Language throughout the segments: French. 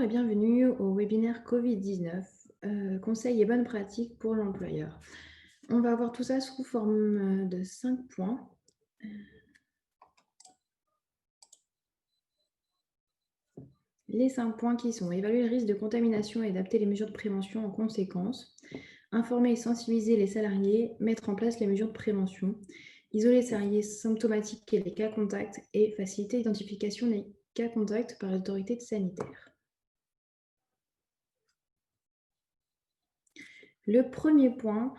et bienvenue au webinaire Covid-19, conseils et bonnes pratiques pour l'employeur. On va voir tout ça sous forme de 5 points. Les 5 points qui sont évaluer le risque de contamination et adapter les mesures de prévention en conséquence, informer et sensibiliser les salariés, mettre en place les mesures de prévention, isoler les salariés symptomatiques et les cas contacts et faciliter l'identification des cas contacts par les autorités sanitaires. Le premier point,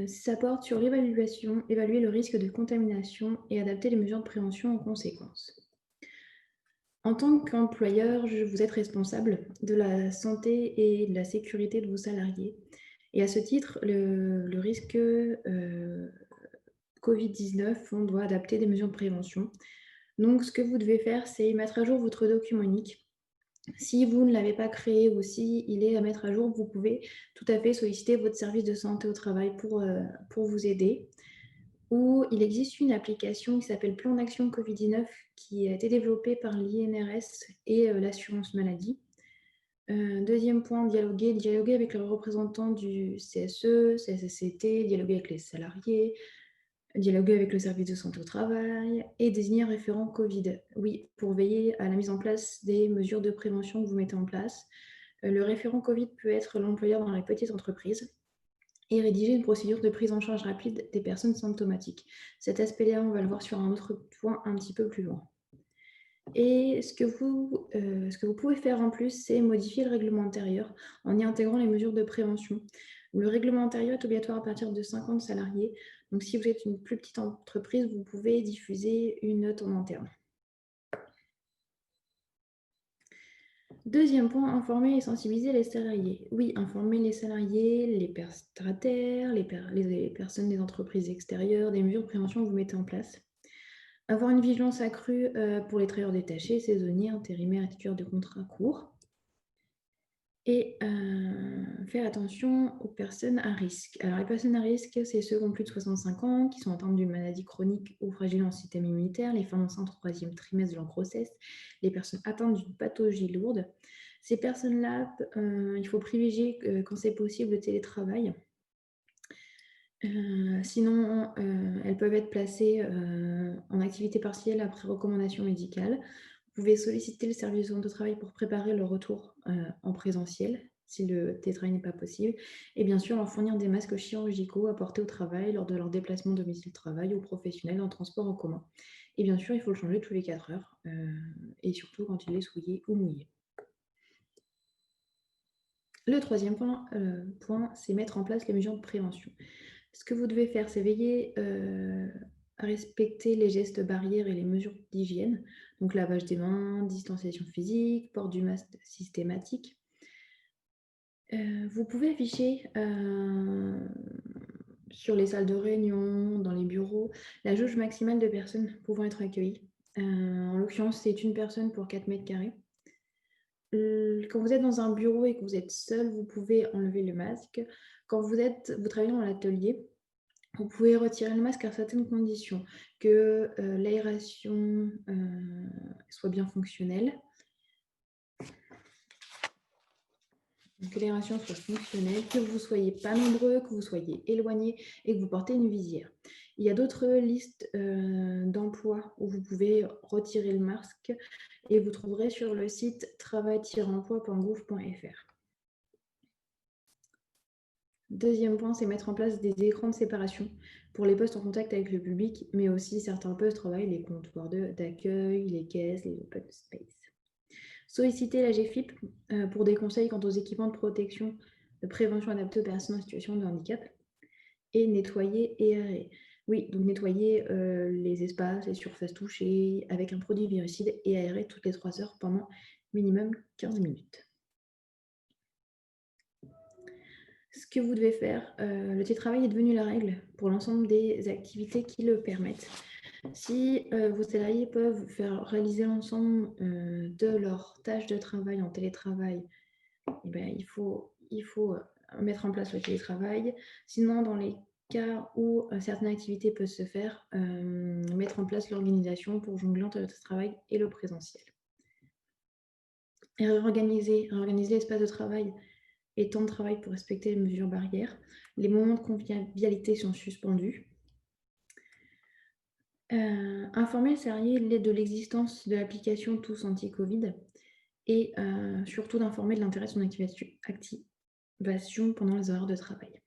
ça porte sur l'évaluation, évaluer le risque de contamination et adapter les mesures de prévention en conséquence. En tant qu'employeur, vous êtes responsable de la santé et de la sécurité de vos salariés. Et à ce titre, le risque Covid-19, on doit adapter des mesures de prévention. Donc, ce que vous devez faire, c'est mettre à jour votre document unique. Si vous ne l'avez pas créé ou si il est à mettre à jour, vous pouvez tout à fait solliciter votre service de santé au travail pour vous aider. Ou il existe une application qui s'appelle Plan d'action Covid-19 qui a été développée par l'INRS et l'assurance maladie. Deuxième point, dialoguer avec les représentants du CSE, CSSCT, dialoguer avec les salariés, dialoguer avec le service de santé au travail et désigner un référent Covid. Oui, pour veiller à la mise en place des mesures de prévention que vous mettez en place. Le référent Covid peut être l'employeur dans les petites entreprises et rédiger une procédure de prise en charge rapide des personnes symptomatiques. Cet aspect-là, on va le voir sur un autre point un petit peu plus loin. Et ce que vous pouvez faire en plus, c'est modifier le règlement intérieur en y intégrant les mesures de prévention. Le règlement intérieur est obligatoire à partir de 50 salariés. Donc, si vous êtes une plus petite entreprise, vous pouvez diffuser une note en interne. Deuxième point, informer et sensibiliser les salariés. Oui, informer les salariés, les prestataires, les personnes des entreprises extérieures, des mesures de prévention que vous mettez en place. Avoir une vigilance accrue pour les travailleurs détachés, saisonniers, intérimaires et titulaires de contrats courts. Et faire attention aux personnes à risque. Alors, les personnes à risque, c'est ceux qui ont plus de 65 ans, qui sont atteintes d'une maladie chronique ou fragiles en système immunitaire, les femmes enceintes au troisième trimestre de leur grossesse, les personnes atteintes d'une pathologie lourde. Ces personnes-là, il faut privilégier, quand c'est possible, le télétravail. Sinon, elles peuvent être placées en activité partielle après recommandation médicale. Vous pouvez solliciter le service de travail pour préparer le retour en présentiel, si le télétravail n'est pas possible. Et bien sûr, leur fournir des masques chirurgicaux à porter au travail lors de leur déplacement domicile-travail ou professionnel en transport en commun. Et bien sûr, il faut le changer tous les 4 heures, et surtout quand il est souillé ou mouillé. Le troisième point, c'est mettre en place les mesures de prévention. Ce que vous devez faire, c'est veiller à respecter les gestes barrières et les mesures d'hygiène, donc lavage des mains, distanciation physique, port du masque systématique. Vous pouvez afficher sur les salles de réunion, dans les bureaux, la jauge maximale de personnes pouvant être accueillies. En l'occurrence, c'est une personne pour 4 mètres carrés. Quand vous êtes dans un bureau et que vous êtes seul, vous pouvez enlever le masque. Quand vous travaillez dans l'atelier, vous pouvez retirer le masque à certaines conditions, que l'aération soit bien fonctionnelle, que l'aération soit fonctionnelle, que vous ne soyez pas nombreux, que vous soyez éloignés et que vous portez une visière. Il y a d'autres listes d'emplois où vous pouvez retirer le masque et vous trouverez sur le site travail-emploi.gouv.fr. Deuxième point, c'est mettre en place des écrans de séparation pour les postes en contact avec le public, mais aussi certains postes travaillent, les comptoirs d'accueil, les caisses, les open space. Solliciter la GFIP pour des conseils quant aux équipements de protection, de prévention adaptés aux personnes en situation de handicap. Et nettoyer et aérer. Oui, donc nettoyer les espaces, les surfaces touchées avec un produit virucide et aérer toutes les 3 heures pendant minimum 15 minutes. Ce que vous devez faire, le télétravail est devenu la règle pour l'ensemble des activités qui le permettent. Si vos salariés peuvent réaliser l'ensemble de leurs tâches de travail en télétravail, eh bien, il faut mettre en place le télétravail. Sinon, dans les cas où certaines activités peuvent se faire, mettre en place l'organisation pour jongler entre le télétravail et le présentiel. et réorganiser l'espace de travail et temps de travail pour respecter les mesures barrières. Les moments de convivialité sont suspendus. Informer le salarié de l'existence de l'application Tous Anti-Covid et surtout d'informer de l'intérêt de son activation pendant les horaires de travail.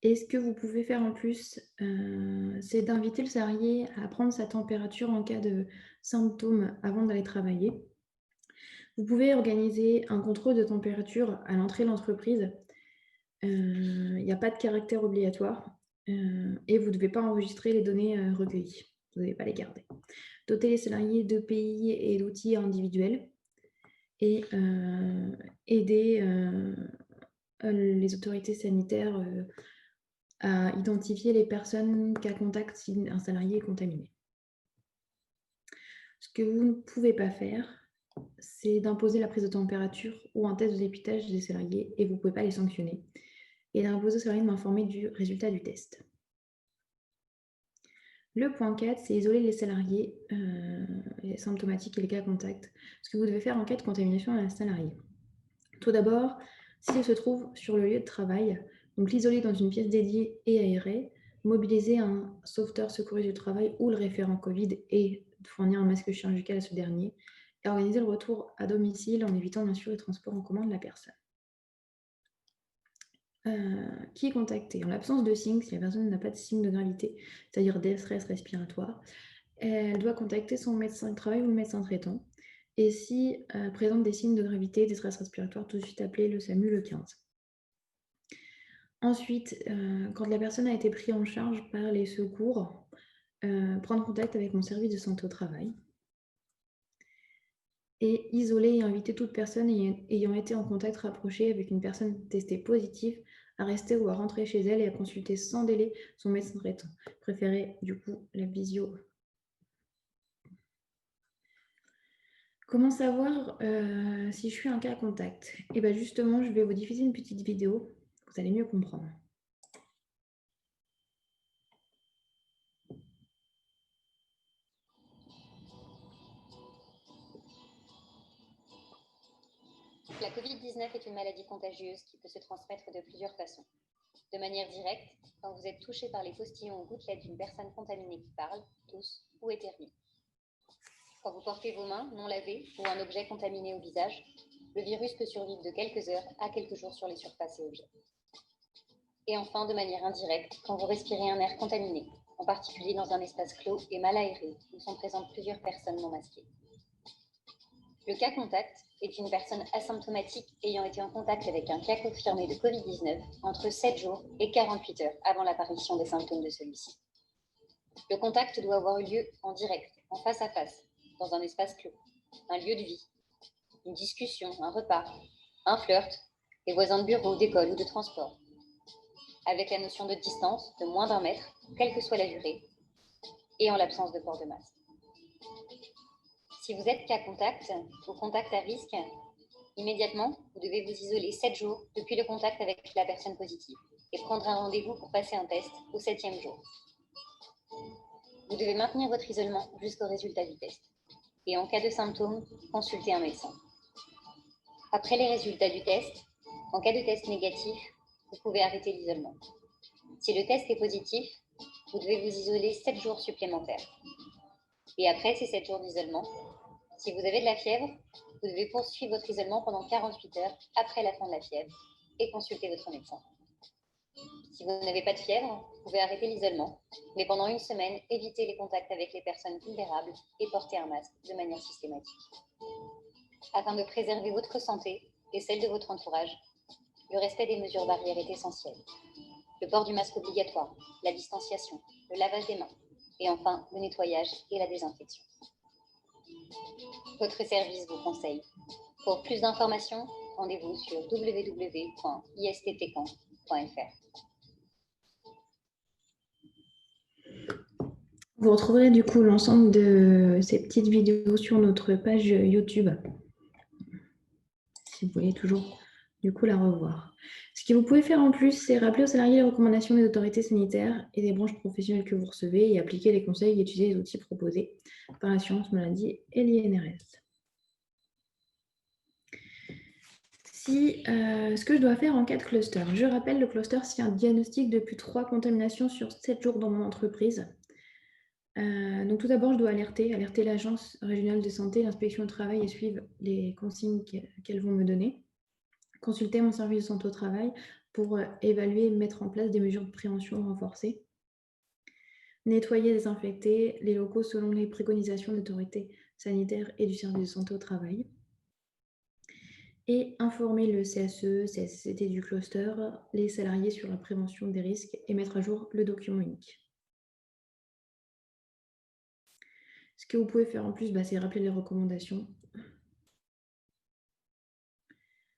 Et ce que vous pouvez faire en plus, c'est d'inviter le salarié à prendre sa température en cas de symptômes avant d'aller travailler. Vous pouvez organiser un contrôle de température à l'entrée de l'entreprise. Il n'y a pas de caractère obligatoire et vous ne devez pas enregistrer les données recueillies. Vous ne devez pas les garder. Doter les salariés de PI et d'outils individuels et aider les autorités sanitaires à identifier les personnes cas contact si un salarié est contaminé. Ce que vous ne pouvez pas faire, c'est d'imposer la prise de température ou un test de dépistage des salariés et vous ne pouvez pas les sanctionner. Et d'imposer aux salariés de m'informer du résultat du test. Le point 4, c'est isoler les salariés les symptomatiques et les cas contacts. Ce que vous devez faire en cas de contamination d'un salarié. Tout d'abord, s'il se trouve sur le lieu de travail, donc l'isoler dans une pièce dédiée et aérée, mobiliser un sauveteur secouriste du travail ou le référent Covid et fournir un masque chirurgical à ce dernier, et organiser le retour à domicile en évitant bien sûr les transports en commun de la personne. Qui est contacté? En l'absence de signes, si la personne n'a pas de signe de gravité, c'est-à-dire détresse respiratoire, elle doit contacter son médecin du travail ou le médecin traitant. Et si présente des signes de gravité, détresse respiratoire, tout de suite appeler le SAMU le 15. Ensuite, quand la personne a été prise en charge par les secours, prendre contact avec mon service de santé au travail. Et isoler et inviter toute personne ayant été en contact rapproché avec une personne testée positive à rester ou à rentrer chez elle et à consulter sans délai son médecin traitant. Préférez du coup la visio. Comment savoir si je suis un cas contact? Et bien justement, je vais vous diffuser une petite vidéo, vous allez mieux comprendre. La Covid-19 est une maladie contagieuse qui peut se transmettre de plusieurs façons. De manière directe, quand vous êtes touché par les postillons ou gouttelettes d'une personne contaminée qui parle, tousse ou éternue. Quand vous portez vos mains non lavées ou un objet contaminé au visage, le virus peut survivre de quelques heures à quelques jours sur les surfaces et objets. Et enfin, de manière indirecte, quand vous respirez un air contaminé, en particulier dans un espace clos et mal aéré où sont présentes plusieurs personnes non masquées. Le cas contact est une personne asymptomatique ayant été en contact avec un cas confirmé de Covid-19 entre 7 jours et 48 heures avant l'apparition des symptômes de celui-ci. Le contact doit avoir eu lieu en direct, en face à face, dans un espace clos, un lieu de vie, une discussion, un repas, un flirt, des voisins de bureau, d'école ou de transport, avec la notion de distance de moins d'1 mètre, quelle que soit la durée, et en l'absence de port de masque. Si vous êtes cas contact ou contact à risque, immédiatement, vous devez vous isoler 7 jours depuis le contact avec la personne positive et prendre un rendez-vous pour passer un test au 7e jour. Vous devez maintenir votre isolement jusqu'au résultat du test. Et en cas de symptômes, consultez un médecin. Après les résultats du test, en cas de test négatif, vous pouvez arrêter l'isolement. Si le test est positif, vous devez vous isoler 7 jours supplémentaires. Et après ces 7 jours d'isolement, si vous avez de la fièvre, vous devez poursuivre votre isolement pendant 48 heures après la fin de la fièvre et consulter votre médecin. Si vous n'avez pas de fièvre, vous pouvez arrêter l'isolement, mais pendant 1 semaine, évitez les contacts avec les personnes vulnérables et portez un masque de manière systématique. Afin de préserver votre santé et celle de votre entourage, le respect des mesures barrières est essentiel. Le port du masque obligatoire, la distanciation, le lavage des mains et enfin le nettoyage et la désinfection. Votre service vous conseille. Pour plus d'informations, rendez-vous sur www.isttcamp.fr. Vous retrouverez du coup l'ensemble de ces petites vidéos sur notre page YouTube, si vous voulez toujours du coup la revoir. Ce que vous pouvez faire en plus, c'est rappeler aux salariés les recommandations des autorités sanitaires et des branches professionnelles que vous recevez et appliquer les conseils et utiliser les outils proposés par l'assurance maladie et l'INRS. Ce que je dois faire en cas de cluster. Je rappelle, le cluster, c'est un diagnostic de plus de 3 contaminations sur 7 jours dans mon entreprise. Donc tout d'abord, je dois alerter l'Agence régionale de santé, l'inspection du travail et suivre les consignes qu'elles vont me donner. Consulter mon service de santé au travail pour évaluer et mettre en place des mesures de prévention renforcées. Nettoyer et désinfecter les locaux selon les préconisations de l'autorité sanitaire et du service de santé au travail. Et informer le CSE, CSCT du cluster, les salariés sur la prévention des risques et mettre à jour le document unique. Ce que vous pouvez faire en plus, c'est rappeler les recommandations.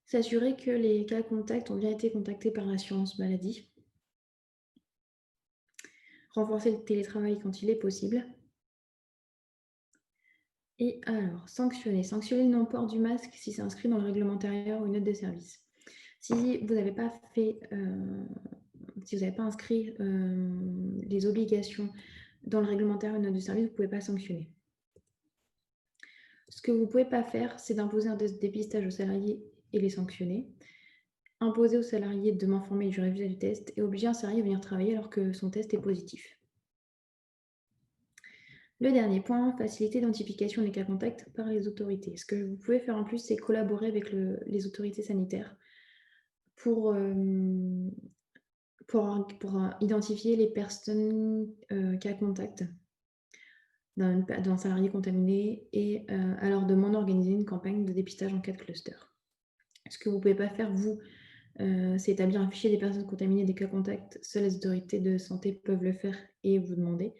S'assurer que les cas contacts ont bien été contactés par l'assurance maladie. Renforcer le télétravail quand il est possible. Et alors, sanctionner. Sanctionner le non-port du masque si c'est inscrit dans le règlement intérieur ou une note de service. Si vous n'avez pas inscrit les obligations dans le règlement intérieur ou une note de service, vous ne pouvez pas sanctionner. Ce que vous ne pouvez pas faire, c'est d'imposer un dépistage aux salariés et les sanctionner. Imposer aux salariés de m'informer du résultat du test et obliger un salarié à venir travailler alors que son test est positif. Le dernier point, faciliter l'identification des cas contacts par les autorités. Ce que vous pouvez faire en plus, c'est collaborer avec les autorités sanitaires pour identifier les personnes cas contact d'un salarié contaminé et à leur demande d'organiser une campagne de dépistage en cas de cluster. Ce que vous ne pouvez pas faire, vous, c'est établir un fichier des personnes contaminées des cas contacts. Seules les autorités de santé peuvent le faire et vous demander.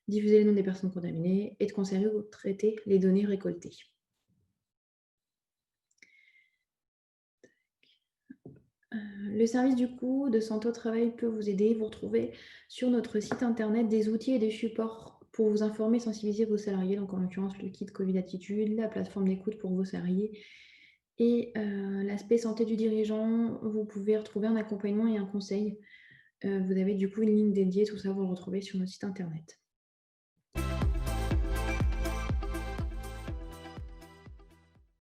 Diffuser les noms des personnes contaminées et de conserver ou traiter les données récoltées. Le service du coup de santé au travail peut vous aider. Vous retrouvez sur notre site internet des outils et des supports pour vous informer et sensibiliser vos salariés. Donc en l'occurrence le kit Covid Attitude, la plateforme d'écoute pour vos salariés et l'aspect santé du dirigeant. Vous pouvez retrouver un accompagnement et un conseil. Vous avez du coup une ligne dédiée, tout ça vous le retrouvez sur notre site internet.